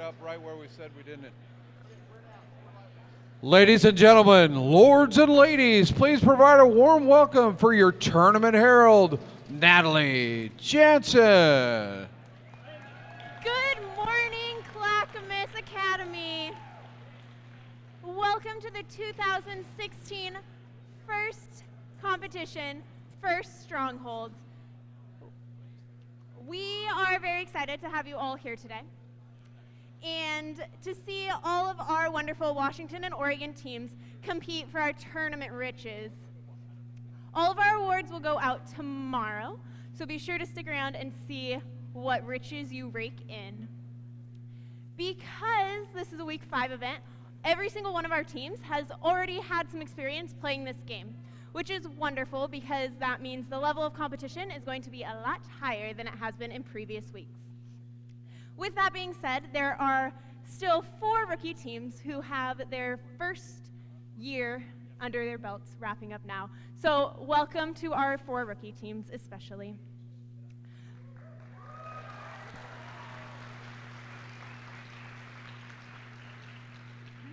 up right where we said we didn't. Ladies and gentlemen, lords and ladies, please provide a warm welcome for your tournament herald, Natalie Janson. Good morning, Clackamas Academy. Welcome to the 2016 first competition, First Stronghold. We are very excited to have you all here today and to see all of our wonderful Washington and Oregon teams compete for our tournament riches. All of our awards will go out tomorrow, so be sure to stick around and see what riches you rake in. Because this is a week 5 event, every single one of our teams has already had some experience playing this game, which is wonderful because that means the level of competition is going to be a lot higher than it has been in previous weeks. With that being said, there are still 4 rookie teams who have their first year under their belts wrapping up now. So welcome to our 4 rookie teams especially.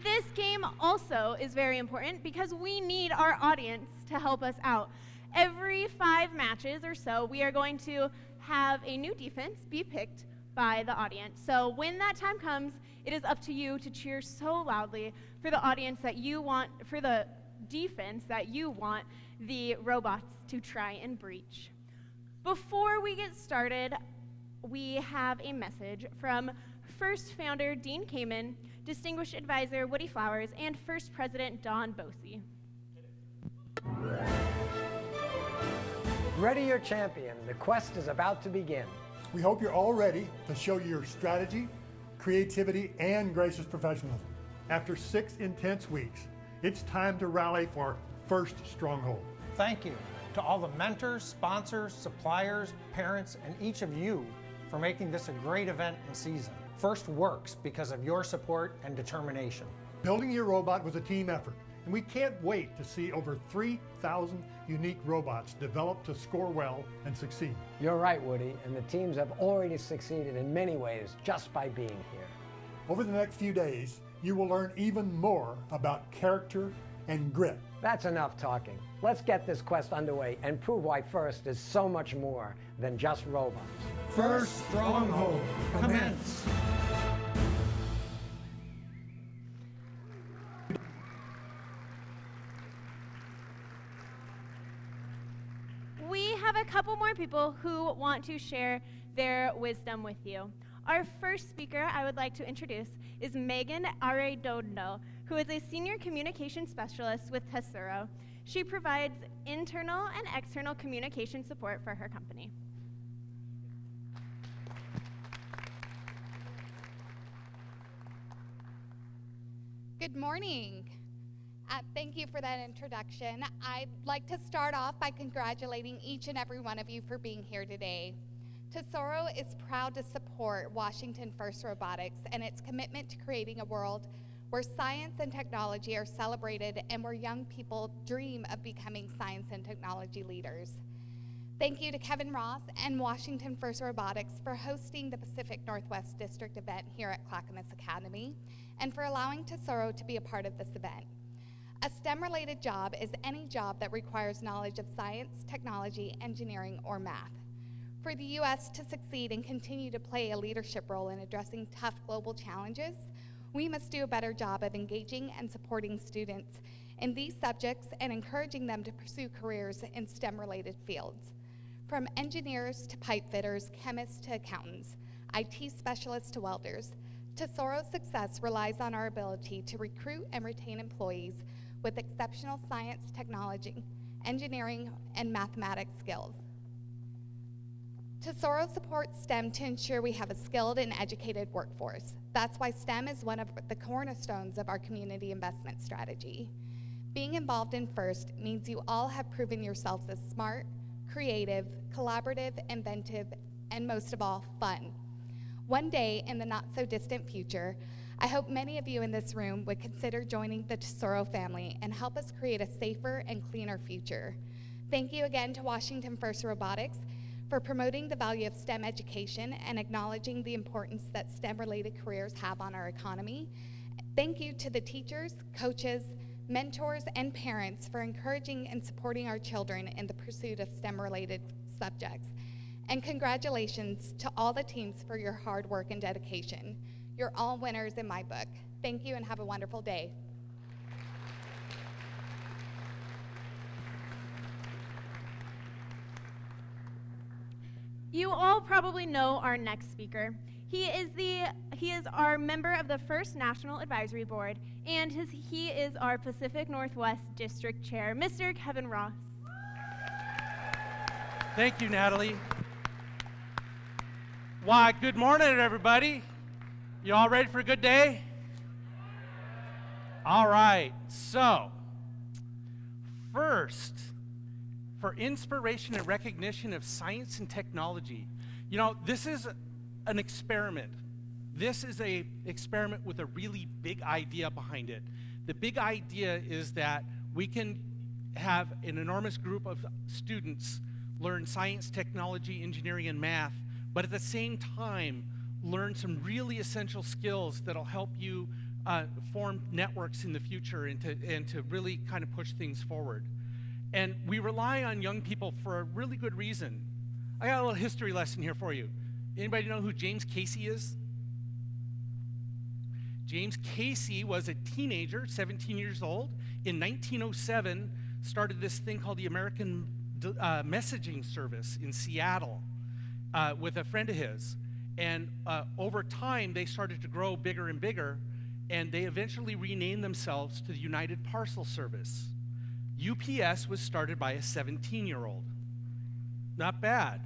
This game also is very important because we need our audience to help us out. Every 5 matches or so, we are going to have a new defense be picked by the audience. So when that time comes, it is up to you to cheer so loudly for the audience that you want, for the defense that you want the robots to try and breach. Before we get started, we have a message from first founder Dean Kamen, Distinguished Advisor Woody Flowers, and First President Don Bosey. Ready your champion. The quest is about to begin. We hope you're all ready to show your strategy, creativity, and gracious professionalism. After 6 intense weeks, it's time to rally for First Stronghold. Thank you to all the mentors, sponsors, suppliers, parents, and each of you for making this a great event and season. First works because of your support and determination. Building your robot was a team effort, and we can't wait to see over 3,000 unique robots developed to score well and succeed. You're right, Woody, and the teams have already succeeded in many ways just by being here. Over the next few days, you will learn even more about character and grit. That's enough talking. Let's get this quest underway and prove why First is so much more than just robots. First Stronghold, commence! We have a couple more people who want to share their wisdom with you. Our first speaker I would like to introduce is Megan Arrendondo, who is a senior communication specialist with Tesoro. She provides internal and external communication support for her company. Good morning. Thank you for that introduction. I'd like to start off by congratulating each and every one of you for being here today. Tesoro is proud to support Washington First Robotics and its commitment to creating a world where science and technology are celebrated and where young people dream of becoming science and technology leaders. Thank you to Kevin Ross and Washington First Robotics for hosting the Pacific Northwest District event here at Clackamas Academy and for allowing Tesoro to be a part of this event. A STEM-related job is any job that requires knowledge of science, technology, engineering, or math. For the U.S. to succeed and continue to play a leadership role in addressing tough global challenges, we must do a better job of engaging and supporting students in these subjects and encouraging them to pursue careers in STEM-related fields. From engineers to pipe fitters, chemists to accountants, IT specialists to welders, Tesoro's success relies on our ability to recruit and retain employees with exceptional science, technology, engineering, and mathematics skills. Tesoro supports STEM to ensure we have a skilled and educated workforce. That's why STEM is one of the cornerstones of our community investment strategy. Being involved in FIRST means you all have proven yourselves as smart, creative, collaborative, inventive, and most of all, fun. One day in the not-so-distant future, I hope many of you in this room would consider joining the Tesoro family and help us create a safer and cleaner future. Thank you again to Washington First Robotics for promoting the value of STEM education and acknowledging the importance that STEM-related careers have on our economy. Thank you to the teachers, coaches, mentors, and parents for encouraging and supporting our children in the pursuit of STEM-related subjects. And congratulations to all the teams for your hard work and dedication. You're all winners in my book. Thank you and have a wonderful day. You all probably know our next speaker. He is our member of the First National Advisory Board, and he is our Pacific Northwest District Chair, Mr. Kevin Ross. Thank you, Natalie. Why, good morning, everybody. You all ready for a good day? All right, so first, for inspiration and recognition of science and technology. You know, this is an experiment. This is an experiment with a really big idea behind it. The big idea is that we can have an enormous group of students learn science, technology, engineering, and math, but at the same time, learn some really essential skills that'll help you form networks in the future and to really kind of push things forward. And we rely on young people for a really good reason. I got a little history lesson here for you. Anybody know who James Casey is? James Casey was a teenager, 17 years old. In 1907, started this thing called the American Messaging Service in Seattle with a friend of his. And over time, they started to grow bigger and bigger, and they eventually renamed themselves to the United Parcel Service. UPS was started by a 17-year-old. Not bad.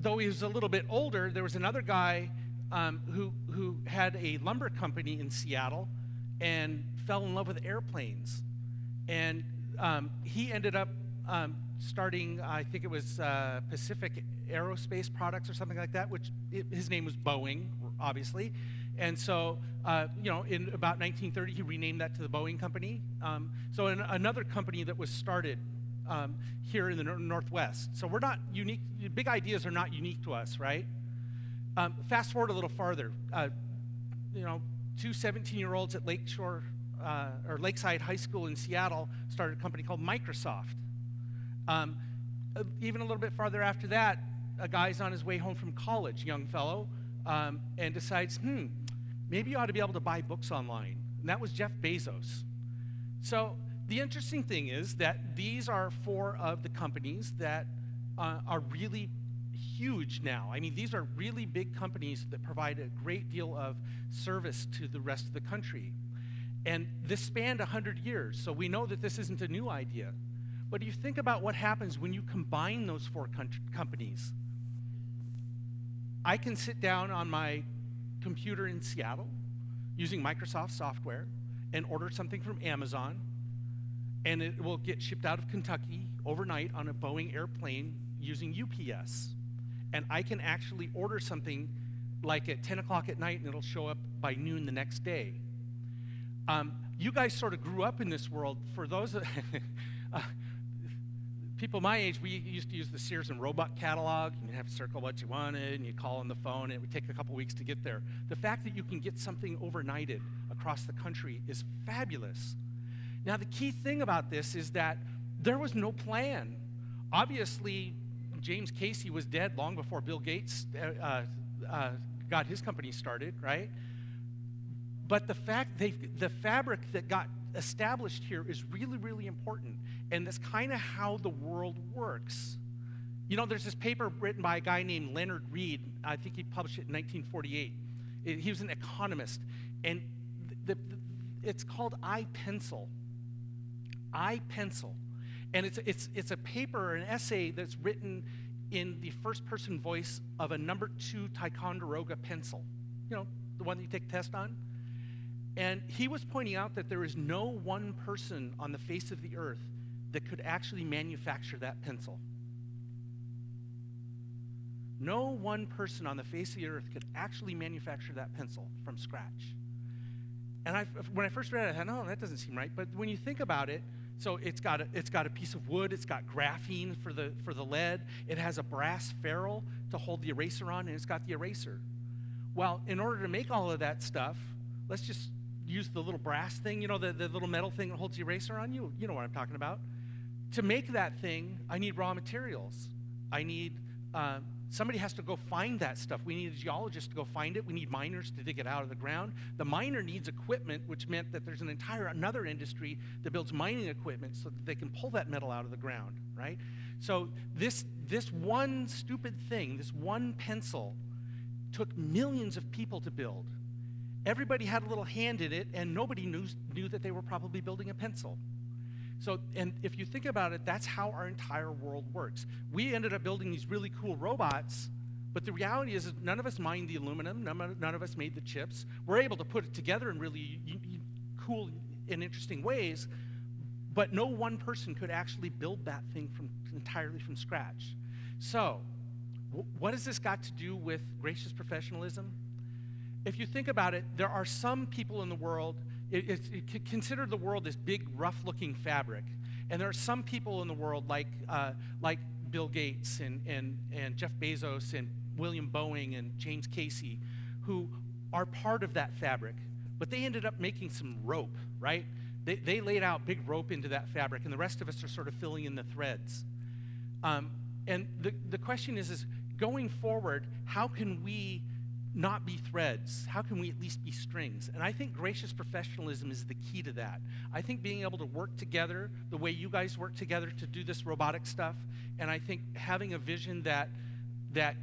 Though he was a little bit older, there was another guy who had a lumber company in Seattle and fell in love with airplanes. And he ended up starting, I think it was Pacific Aerospace Products or something like that, which his name was Boeing, obviously. And so, you know, in about 1930, he renamed that to the Boeing Company. So another company that was started here in the Northwest. So we're not unique. Big ideas are not unique to us, right? Fast forward a little farther. You know, two 17-year-olds at Lakeshore or Lakeside High School in Seattle started a company called Microsoft. Even a little bit farther after that, a guy's on his way home from college, young fellow, and decides, maybe you ought to be able to buy books online. And that was Jeff Bezos. So the interesting thing is that these are four of the companies that are really huge now. I mean, these are really big companies that provide a great deal of service to the rest of the country. And this spanned 100 years, so we know that this isn't a new idea. But if you think about what happens when you combine those four companies, I can sit down on my computer in Seattle using Microsoft software and order something from Amazon, and it will get shipped out of Kentucky overnight on a Boeing airplane using UPS. And I can actually order something like at 10 o'clock at night, and it'll show up by noon the next day. You guys sort of grew up in this world. For those people my age, we used to use the Sears and Roebuck catalog. You'd have to circle what you wanted, and you'd call on the phone, and it would take a couple weeks to get there. The fact that you can get something overnighted across the country is fabulous. Now, the key thing about this is that there was no plan. Obviously, James Casey was dead long before Bill Gates got his company started, right? But the fabric that got established here is really, really important. And that's kind of how the world works. You know, there's this paper written by a guy named Leonard Read. I think he published it in 1948. He was an economist. And it's called iPencil. iPencil. And it's a paper, an essay that's written in the first-person voice of a number 2 Ticonderoga pencil. You know, the one that you take a test on. And he was pointing out that there is no one person on the face of the earth that could actually manufacture that pencil. No one person on the face of the earth could actually manufacture that pencil from scratch. And when I first read it, I thought, no, that doesn't seem right. But when you think about it, So it's got a piece of wood, it's got graphene for the lead, it has a brass ferrule to hold the eraser on, and it's got the eraser. Well, in order to make all of that stuff, let's just use the little brass thing, you know, the little metal thing that holds the eraser on. You know what I'm talking about. To make that thing, I need raw materials. I need, somebody has to go find that stuff. We need a geologist to go find it. We need miners to dig it out of the ground. The miner needs equipment, which meant that there's another industry that builds mining equipment so that they can pull that metal out of the ground, right? So this one stupid thing, this one pencil, took millions of people to build. Everybody had a little hand in it, and nobody knew that they were probably building a pencil. So, and if you think about it, that's how our entire world works. We ended up building these really cool robots, but the reality is none of us mined the aluminum, none of us made the chips. We're able to put it together in really cool and interesting ways, but no one person could actually build that thing entirely from scratch. So, what has this got to do with gracious professionalism? If you think about it, there are some people in the world, consider the world this big, rough-looking fabric, and there are some people in the world like Bill Gates and Jeff Bezos and William Boeing and James Casey, who are part of that fabric, but they ended up making some rope, right? They laid out big rope into that fabric, and the rest of us are sort of filling in the threads. And the question is going forward, how can we not be threads? How can we at least be strings? And I think gracious professionalism is the key to that. I think being able to work together the way you guys work together to do this robotic stuff, and I think having a vision that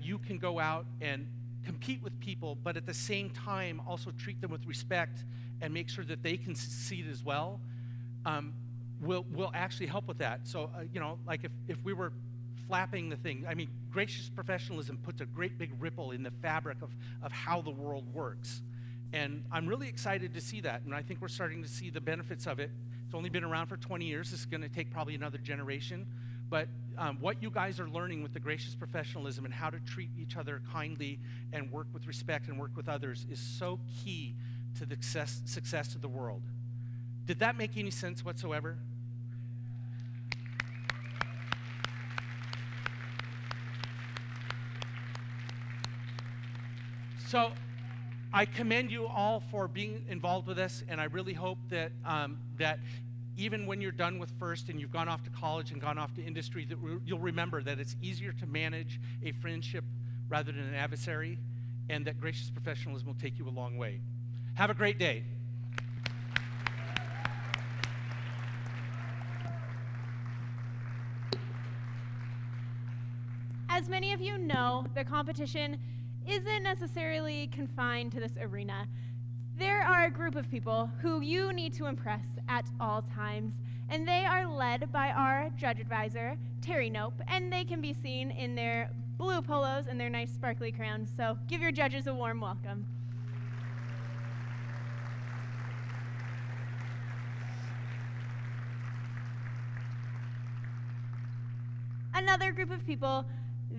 you can go out and compete with people, but at the same time also treat them with respect and make sure that they can succeed as well, will actually help with that. So, you know, like if we were flapping the thing, I mean, gracious professionalism puts a great big ripple in the fabric of how the world works. And I'm really excited to see that, and I think we're starting to see the benefits of it. It's only been around for 20 years. This is going to take probably another generation. But what you guys are learning with the gracious professionalism and how to treat each other kindly and work with respect and work with others is so key to the success of the world. Did that make any sense whatsoever? So I commend you all for being involved with us, and I really hope that that even when you're done with FIRST and you've gone off to college and gone off to industry, that you'll remember that it's easier to manage a friendship rather than an adversary, and that gracious professionalism will take you a long way. Have a great day. As many of you know, the competition isn't necessarily confined to this arena. There are a group of people who you need to impress at all times, and they are led by our judge advisor, Terry Nope, and they can be seen in their blue polos and their nice sparkly crowns, so give your judges a warm welcome. Another group of people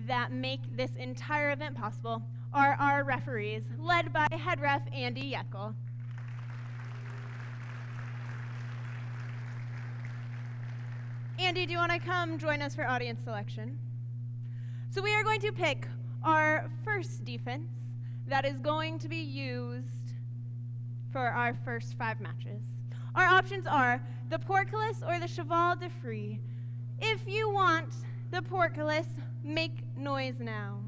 that make this entire event possible are our referees, led by head ref Andy Yeckel. Andy, do you want to come join us for audience selection? So we are going to pick our first defense that is going to be used for our first 5 matches. Our options are the portcullis or the cheval de frise. If you want the portcullis, make noise now.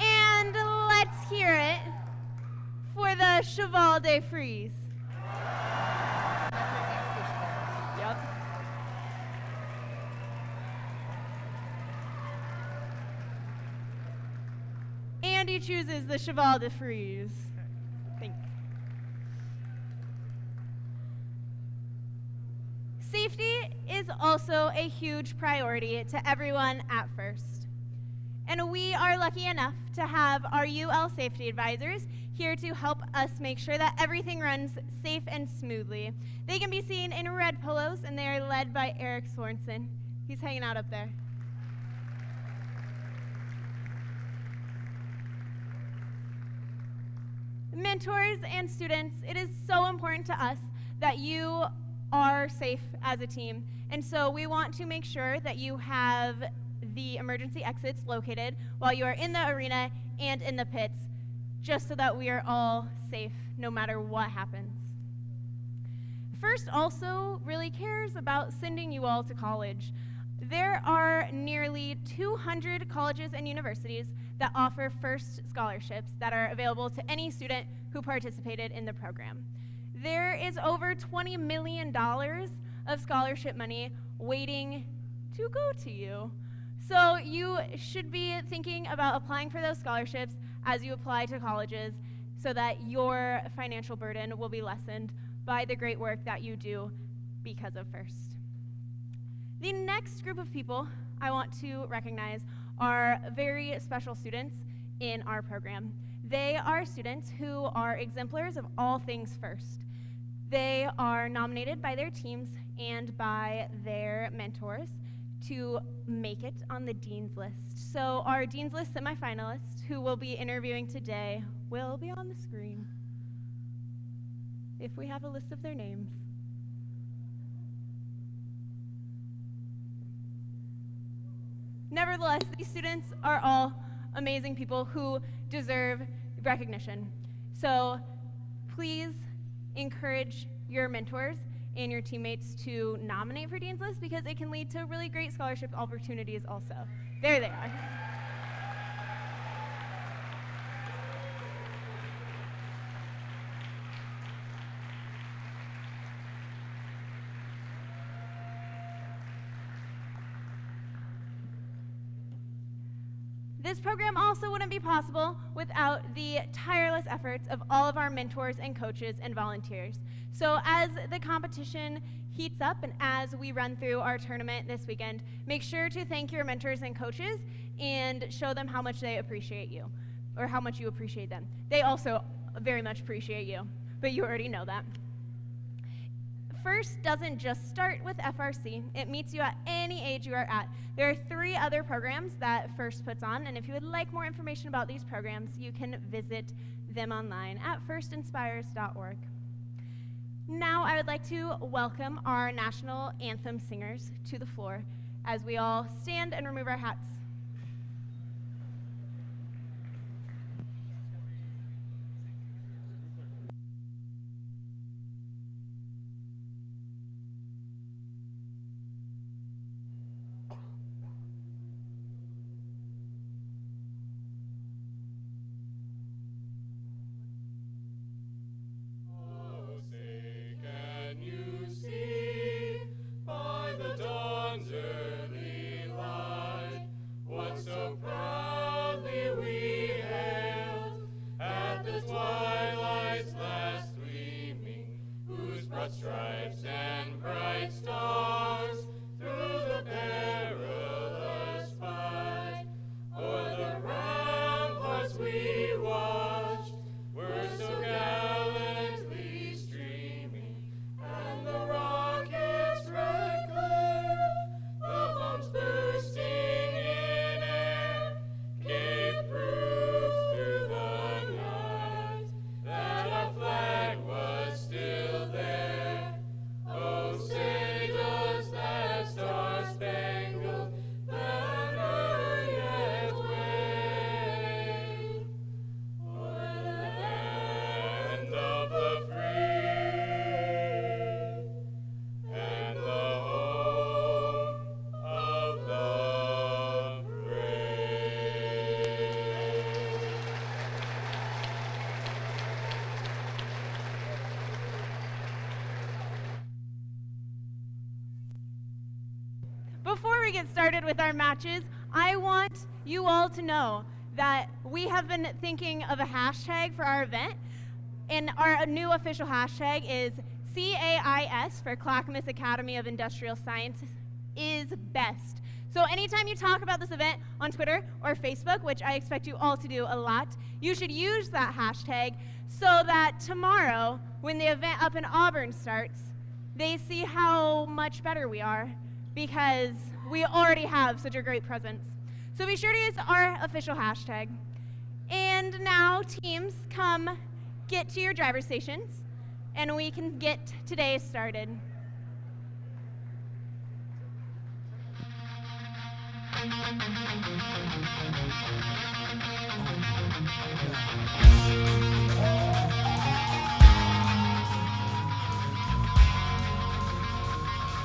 And let's hear it for the cheval de frise. Yep. Andy chooses the cheval de frise. Thanks. Safety is also a huge priority to everyone at FIRST. And we are lucky enough to have our UL safety advisors here to help us make sure that everything runs safe and smoothly. They can be seen in red polos, and they are led by Eric Sorensen. He's hanging out up there. mentors and students, it is so important to us that you are safe as a team. And so we want to make sure that you have the emergency exits located while you are in the arena and in the pits, just so that we are all safe no matter what happens. FRC also really cares about sending you all to college. There are nearly 200 colleges and universities that offer FRC scholarships that are available to any student who participated in the program. There is over $20 million of scholarship money waiting to go to you. So you should be thinking about applying for those scholarships as you apply to colleges so that your financial burden will be lessened by the great work that you do because of FRC. The next group of people I want to recognize are very special students in our program. They are students who are exemplars of all things FRC. They are nominated by their teams and by their mentors to make it on the Dean's List. So our Dean's List semifinalists who will be interviewing today will be on the screen if we have a list of their names. Nevertheless, these students are all amazing people who deserve recognition. So please encourage your mentors and your teammates to nominate for Dean's List because it can lead to really great scholarship opportunities also. There they are. This program also wouldn't be possible without the tireless efforts of all of our mentors and coaches and volunteers. So as the competition heats up and as we run through our tournament this weekend, make sure to thank your mentors and coaches and show them how much they appreciate you, or how much you appreciate them. They also very much appreciate you, but you already know that. FRC doesn't just start with FRC. It meets you at any age you are at. There are 3 other programs that FRC puts on, and if you would like more information about these programs, you can visit them online at firstinspires.org. Now I would like to welcome our national anthem singers to the floor as we all stand and remove our hats. Stripes and bright stars through the perilous fight, o'er the ramparts we watched were so gallantly streaming, and the rockets red glare, the bombs bursting in air, gave proof through the night that our flag was still there. Oh, say does that star-spangled banner yet wave o'er the land of the free and the home of the brave? Before we get started with our matches, I want you all to know that we have been thinking of a hashtag for our event, and our new official hashtag is CAIS for Clackamas Academy of Industrial Science is best. So anytime you talk about this event on Twitter or Facebook, which I expect you all to do a lot, you should use that hashtag so that tomorrow, when the event up in Auburn starts, they see how much better we are because we already have such a great presence. So be sure to use our official hashtag. And now, teams, come get to your driver's stations, and we can get today started. Oh my God.